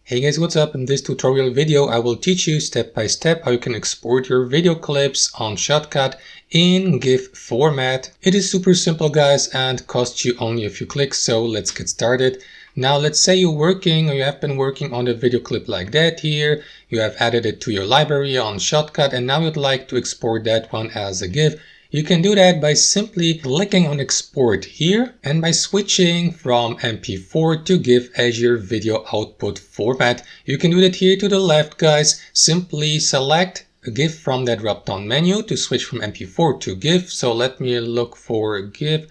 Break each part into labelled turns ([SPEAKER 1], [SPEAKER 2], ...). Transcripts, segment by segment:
[SPEAKER 1] Hey guys, what's up? In this tutorial video, I will teach you step by step how you can export your video clips on Shotcut in GIF format. It is super simple guys and costs you only a few clicks, so let's get started. Now let's say you're working or you have been working on a video clip like that here. You have added it to your library on Shotcut and now you'd like to export that one as a GIF. You can do that by simply clicking on export here and by switching from MP4 to GIF as your video output format. You can do that here to the left guys. Simply select a GIF from that drop down menu to switch from MP4 to GIF. So let me look for GIF,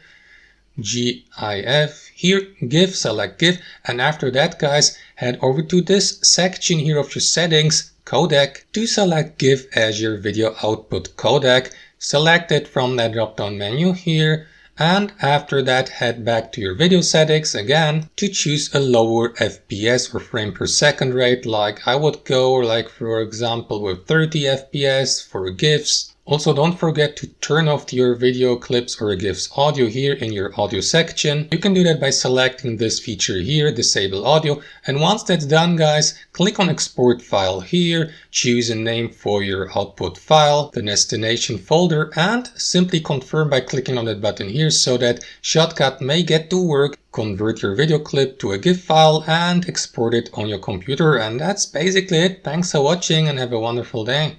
[SPEAKER 1] GIF, here GIF, select GIF, and after that guys head over to this section here of your settings, codec, to select GIF as your video output codec. Select it from that drop down menu here, and after that head back to your video settings again to choose a lower FPS or frame per second rate. Like I would go like for example with 30 FPS for GIFs. Also don't forget to turn off your video clips or GIFs audio here in your audio section. You can do that by selecting this feature here, disable audio, and once that's done guys, click on export file here, choose a name for your output file, the destination folder, and simply confirm by clicking on that button here so that Shotcut may get to work, convert your video clip to a GIF file and export it on your computer. And that's basically it. Thanks for watching and have a wonderful day.